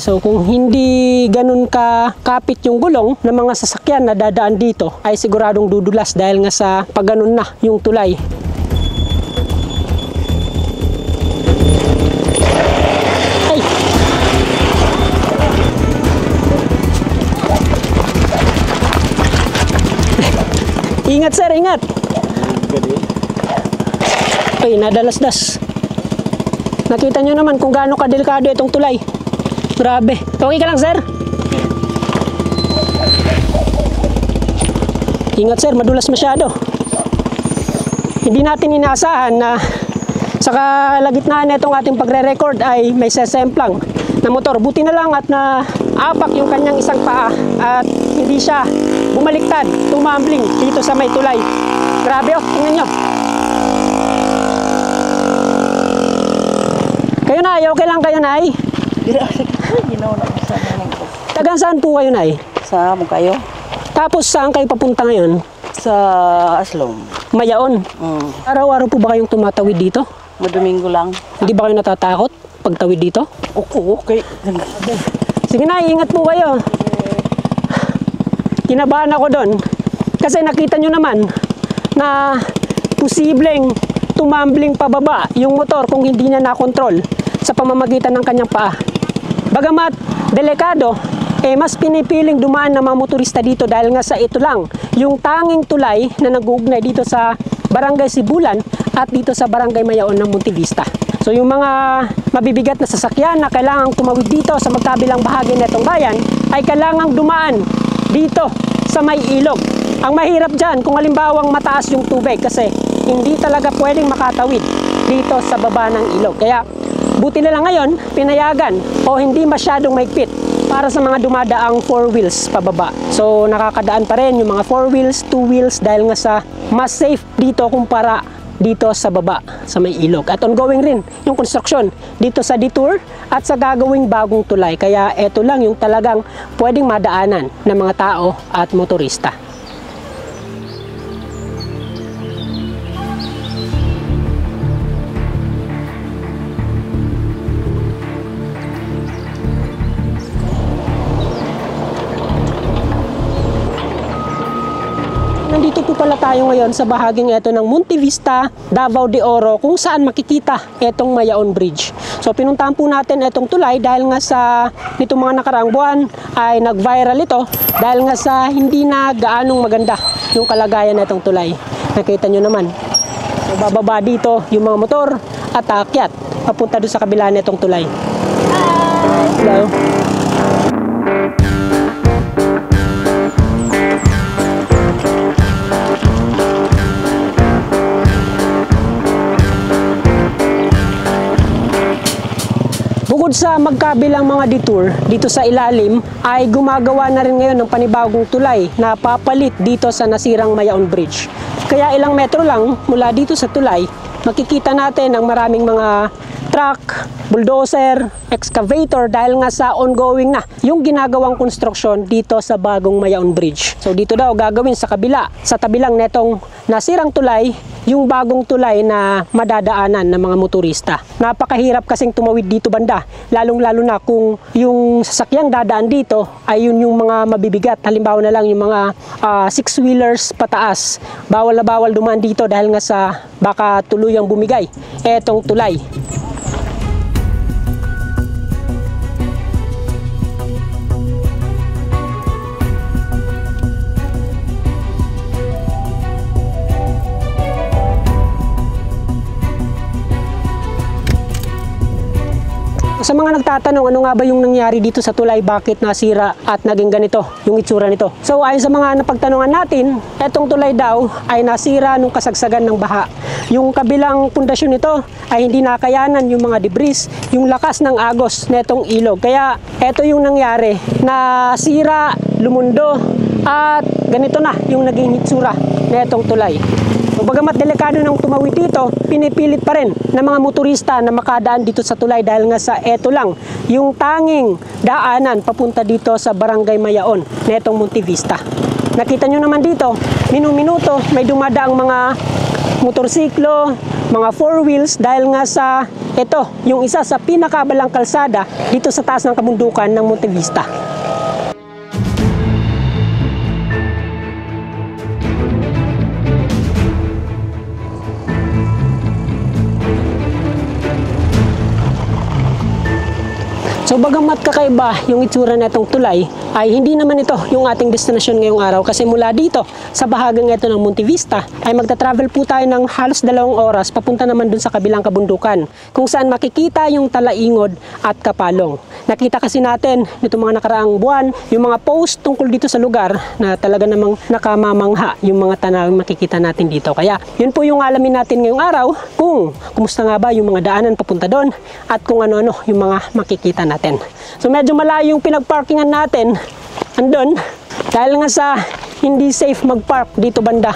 So kung hindi ganun kapit yung gulong ng mga sasakyan na dadaan dito, ay siguradong dudulas dahil nga sa pag ganun na yung tulay. Ay! Ingat sir, ingat! Ay, nadalas-das. Nakita nyo naman kung gaano kadelikado itong tulay. Grabe. Okay ka lang, sir? Ingat, sir. Madulas masyado. Hindi natin inaasahan na sa kalagitnaan na itong ating pagre-record ay may sesemplang na motor. Buti na lang at naapak yung kanyang isang paa at hindi siya bumaliktad, tumambling dito sa may tulay. Grabe, oh. Tingnan nyo. Kayo na, okay lang kayo, Nay? Tagang saan po kayo, Nay? Sa Mukayo. Tapos saan kayo papunta ngayon? Sa Aslong. Mayaon. Araw-araw po ba kayong tumatawid dito? Madomingo lang. Hindi ba kayo natatakot pagtawid dito? Okay. Sige na, ingat po kayo. Kinabahan ako doon. Kasi nakita nyo naman na posibleng tumambling pababa yung motor kung hindi niya nakontrol sa pamamagitan ng kanyang paa. Bagamat delikado, mas pinipiling dumaan ng mga motorista dito dahil nga sa ito lang, yung tanging tulay na nag-uugnay dito sa Barangay Sibulan at dito sa Barangay Mayaon ng Montevista. So yung mga mabibigat na sasakyan na kailangang tumawid dito sa magkabilang bahagi na itong bayan ay kailangang dumaan dito sa may ilog. Ang mahirap dyan kung halimbawang mataas yung tubig kasi hindi talaga pwedeng makatawid dito sa baba ng ilog. Kaya buti na lang ngayon, pinayagan o hindi masyadong maigpit para sa mga dumadaang 4 wheels pababa. So nakakadaan pa rin yung mga 4 wheels, 2 wheels dahil nga sa mas safe dito kumpara dito sa baba sa may ilog. At ongoing rin yung construction dito sa detour at sa gagawing bagong tulay. Kaya eto lang yung talagang pwedeng madaanan ng mga tao at motorista. Nandito po pala tayo ngayon sa bahaging ito ng Montevista, Davao de Oro kung saan makikita itong Mayaon Bridge. So pinuntahan po natin itong tulay dahil nga sa nitong mga nakaraang buwan ay nag-viral ito dahil nga sa hindi na gaanong maganda yung kalagayan na itong tulay. Nakita nyo naman. So bababa dito yung mga motor at aakyat papunta doon sa kabila na itong tulay. Hello. Bukod sa magkabilang mga detour dito sa ilalim ay gumagawa na rin ngayon ng panibagong tulay na papalit dito sa nasirang Mayaon Bridge. Kaya ilang metro lang mula dito sa tulay, makikita natin ang maraming mga truck, bulldozer, excavator dahil nga sa ongoing na yung ginagawang konstruksyon dito sa bagong Mayaon Bridge. So dito daw gagawin sa kabila, sa tabilang netong nasirang tulay, yung bagong tulay na madadaanan ng mga motorista. Napakahirap kasing tumawid dito banda, lalong-lalo na kung yung sasakyang dadaan dito ay yun yung mga mabibigat. Halimbawa na lang yung mga 6-wheelers pataas. Bawal na bawal dumaan dito dahil nga sa baka tuluyang bumigay etong tulay. Sa mga nagtatanong ano nga ba yung nangyari dito sa tulay, bakit nasira at naging ganito yung itsura nito. So ayon sa mga napagtanungan natin, etong tulay daw ay nasira nung kasagsagan ng baha. Yung kabilang pundasyon nito ay hindi nakayanan yung mga debris, yung lakas ng agos netong ilog. Kaya eto yung nangyari, nasira, lumundo at ganito na yung naging itsura netong tulay. So Bagamat delikado ng tumawid dito, pinipilit pa rin ng mga motorista na makadaan dito sa tulay dahil nga sa eto lang, yung tanging daanan papunta dito sa Barangay Mayaon na itong Montevista. Nakita nyo naman dito, minuto may dumadaang mga motorsiklo, mga four wheels dahil nga sa ito, yung isa sa pinakabalang kalsada dito sa taas ng kabundukan ng Montevista. So bagamat kakaiba yung itsura na itong tulay, ay hindi naman ito yung ating destinasyon ngayong araw kasi mula dito sa bahagang ito ng Montevista ay magta-travel po tayo ng halos 2 oras papunta naman dun sa kabilang kabundukan kung saan makikita yung Talaingod at Kapalong. Nakita kasi natin nitong mga nakaraang buwan yung mga post tungkol dito sa lugar na talaga namang nakamamangha yung mga tanawin makikita natin dito. Kaya yun po yung alamin natin ngayong araw kung kumusta nga ba yung mga daanan papunta doon at kung ano-ano yung mga makikita natin. So medyo malayo yung pinagparkingan natin andun dahil nga sa hindi safe magpark dito banda.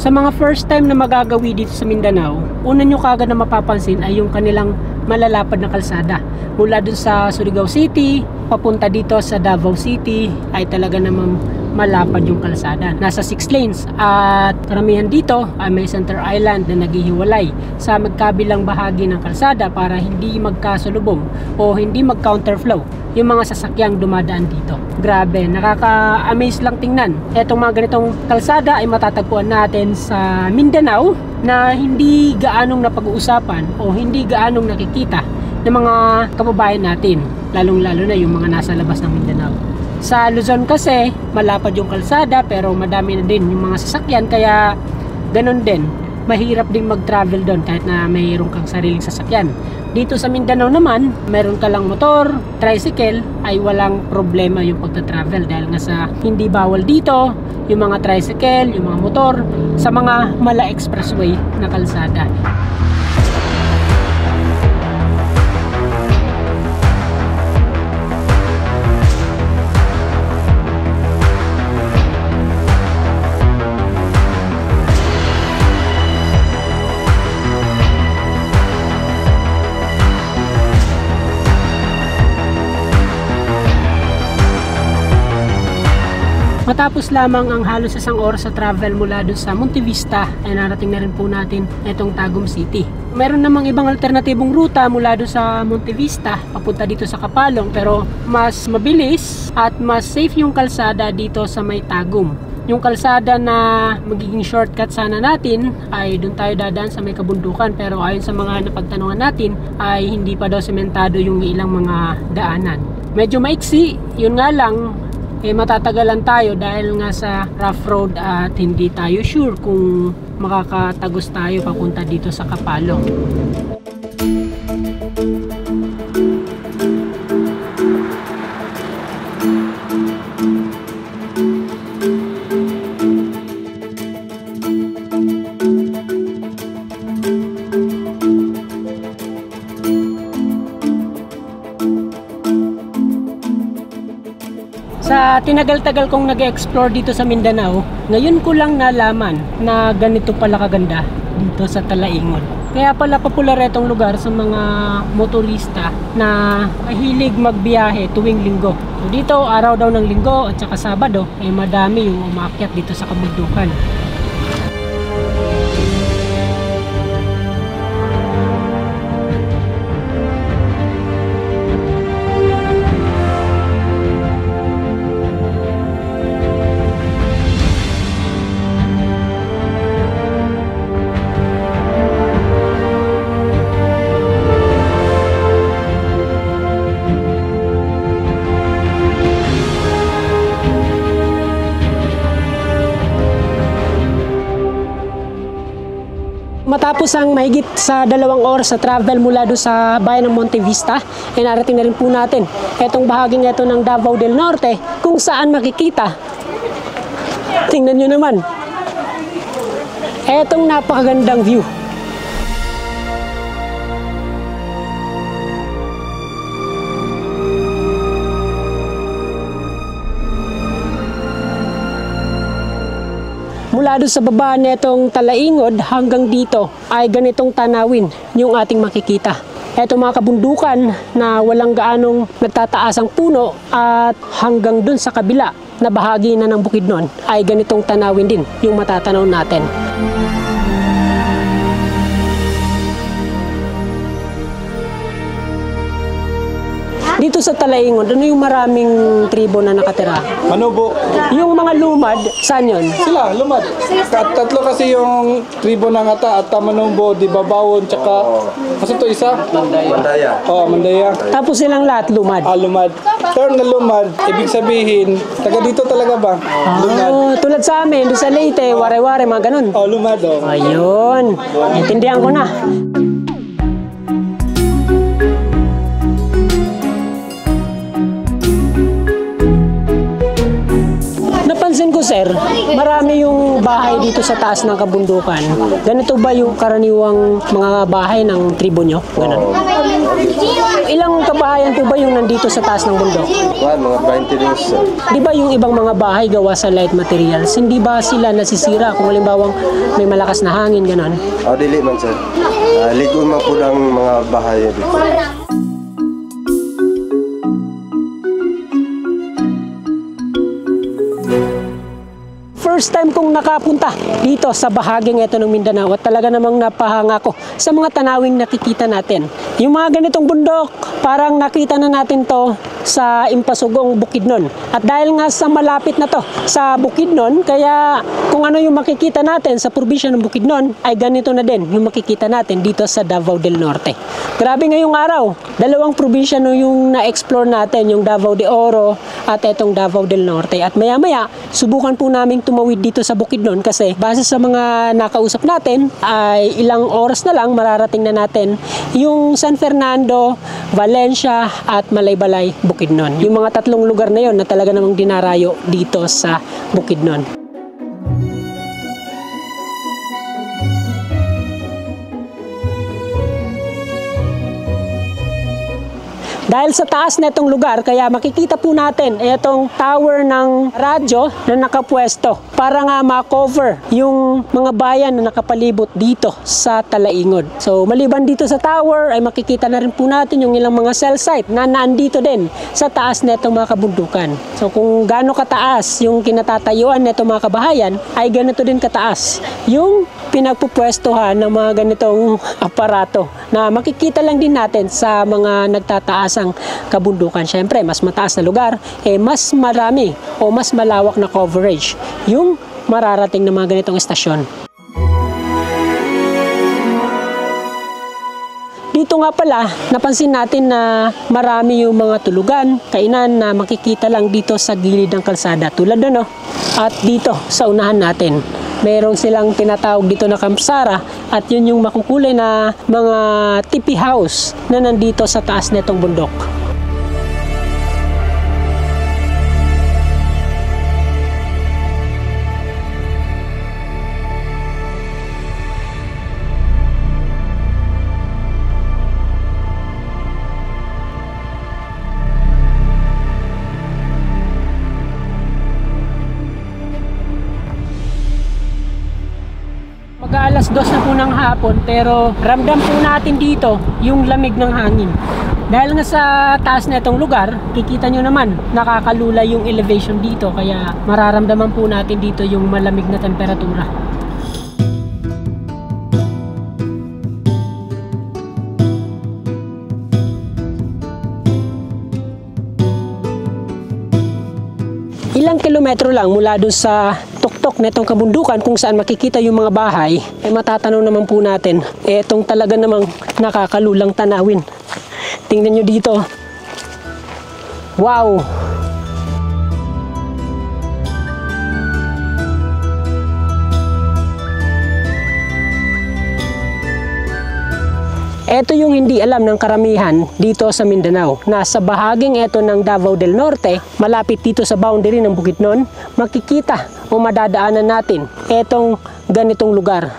Sa mga first time na magagawi dito sa Mindanao, una nyo kagad na mapapansin ay yung kanilang malalapad na kalsada. Mula dun sa Surigao City, papunta dito sa Davao City, ay talaga namang malapad yung kalsada. Nasa 6 lanes at karamihan dito ay may center island na naghihiwalay sa magkabilang bahagi ng kalsada para hindi magkasalubong o hindi mag-counterflow yung mga sasakyang dumadaan dito. Grabe, nakaka-amaze lang tingnan. Etong mga ganitong kalsada ay matatagpuan natin sa Mindanao na hindi gaanong napag-uusapan o hindi gaanong nakikita ng mga kababayan natin, lalong-lalo na yung mga nasa labas ng Mindanao. Sa Luzon kasi, malapad yung kalsada pero madami na din yung mga sasakyan kaya ganun din. Mahirap din mag-travel doon kahit na mayroon kang sariling sasakyan. Dito sa Mindanao naman, mayroon ka lang motor, tricycle, ay walang problema yung pagta-travel dahil nga sa hindi bawal dito yung mga tricycle, yung mga motor sa mga mala expressway na kalsada. Matapos lamang ang halos 1 oras sa travel mula dun sa Montevista ay narating na rin po natin itong Tagum City. Meron namang ibang alternatibong ruta mula dun sa Montevista papunta dito sa Kapalong pero mas mabilis at mas safe yung kalsada dito sa may Tagum. Yung kalsada na magiging shortcut sana natin ay dun tayo dadaan sa may kabundukan pero ayon sa mga napagtanungan natin ay hindi pa daw sementado yung ilang mga daanan. Medyo maiksi, yun nga lang matatagalan tayo dahil nga sa rough road at hindi tayo sure kung makakatagos tayo papunta dito sa Kapalong. Sa tinagal-tagal kong nag-explore dito sa Mindanao, ngayon ko lang nalaman na ganito pala kaganda dito sa Talaingod. Kaya pala popular itong lugar sa mga motorista na mahilig magbiyahe tuwing linggo. So dito, araw daw ng linggo at saka Sabado, ay madami yung umakyat dito sa kabundukan. Matapos ang mahigit sa 2 oras sa travel mula doon sa bayan ng Monte Vista, narating na rin po natin itong bahaging ito ng Davao del Norte kung saan makikita. Tingnan nyo naman. Etong napakagandang view. Mula doon sa baba netong Talaingod hanggang dito ay ganitong tanawin yung ating makikita. Eto mga kabundukan na walang gaanong nagtataasang puno at hanggang doon sa kabila na bahagi na ng Bukidnon ay ganitong tanawin din yung matatanaw natin. Dito sa Talaingod, ano yung maraming tribo na nakatira? Manubo. Yung mga lumad, saan yun? Sila, lumad. Tatlo kasi yung tribo ng Ata at Manubo, Dibabawon, tsaka... Kasi ito isa? Mandaya. Oo, Mandaya. Tapos silang lahat lumad. Lumad. Term na lumad, ibig sabihin, taga dito talaga ba? Lumad. Tulad sa amin, doon sa Leyte, ware-ware, mga ganun. Lumad. Ayun, intindihan ko na. Napansin ko, sir, marami yung bahay dito sa taas ng kabundukan. Ganito ba yung karaniwang mga bahay ng tribo nyo? Ganun. Ilang kabahayan po ba yung nandito sa taas ng bundok? Mga 22. Di ba yung ibang mga bahay gawa sa light materials, hindi ba sila nasisira kung halimbawang may malakas na hangin, ganun? Dili man sir. Ligon man po ang mga bahay dito. First time kong nakapunta dito sa bahaging ito ng Mindanao at talaga namang napahanga ko sa mga tanawing nakikita natin. Yung mga ganitong bundok, parang nakita na natin to sa Impasugong, Bukidnon. At dahil nga sa malapit na to sa Bukidnon, kaya kung ano yung makikita natin sa probinsya ng Bukidnon, ay ganito na din yung makikita natin dito sa Davao del Norte. Grabe ngayong araw, 2 probinsya no yung na-explore natin, yung Davao de Oro at etong Davao del Norte. At maya-maya, subukan po namin tumawid dito sa Bukidnon kasi base sa mga nakausap natin ay ilang oras na lang mararating na natin yung San Fernando, Valencia at Malaybalay, Bukidnon. Yung mga 3 lugar na yon na talaga namang dinarayo dito sa Bukidnon. Dahil sa taas na itong lugar, kaya makikita po natin itong tower ng radyo na nakapwesto para nga ma-cover yung mga bayan na nakapalibot dito sa Talaingod. So maliban dito sa tower ay makikita na rin po natin yung ilang mga cell site na naandito din sa taas na itong mga kabundukan. So kung gaano kataas yung kinatatayuan na itong mga kabahayan ay ganito din kataas yung pinagpupwestuhan ng mga ganitong aparato na makikita lang din natin sa mga nagtataasang kabundukan. Siyempre, mas mataas na lugar, mas marami o mas malawak na coverage yung mararating ng mga ganitong estasyon. Dito nga pala, napansin natin na marami yung mga tulugan, kainan na makikita lang dito sa gilid ng kalsada. Tulad doon, at dito sa unahan natin. Meron silang tinatawag dito na kampsara at yun yung makukulay na mga tipi house na nandito sa taas netong bundok. Mag-aalas 2 na po ng hapon pero ramdam po natin dito yung lamig ng hangin. Dahil nga sa taas na itong lugar, kikita nyo naman nakakalula yung elevation dito kaya mararamdaman po natin dito yung malamig na temperatura. Ilang kilometro lang mula doon sa tuktok na itong kabundukan kung saan makikita yung mga bahay, matatanaw naman po natin, itong talaga namang nakakalulang tanawin. Tingnan nyo dito. Wow! Ito yung hindi alam ng karamihan dito sa Mindanao, na sa bahaging ito ng Davao del Norte, malapit dito sa boundary ng Bukidnon, makikita o madadaanan natin etong ganitong lugar.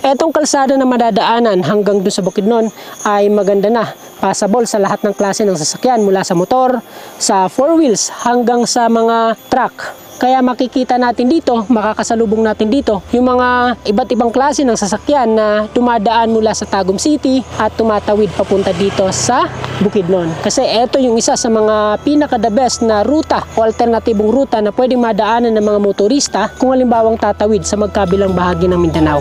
Etong kalsada na madadaanan hanggang doon sa Bukidnon ay maganda na. Passable sa lahat ng klase ng sasakyan, mula sa motor, sa four wheels, hanggang sa mga truck. Kaya makikita natin dito, makakasalubong natin dito, yung mga iba't ibang klase ng sasakyan na dumadaan mula sa Tagum City at tumatawid papunta dito sa Bukidnon. Kasi ito yung isa sa mga pinaka-the best na ruta o alternatibong ruta na pwedeng madaanan ng mga motorista kung halimbawang tatawid sa magkabilang bahagi ng Mindanao.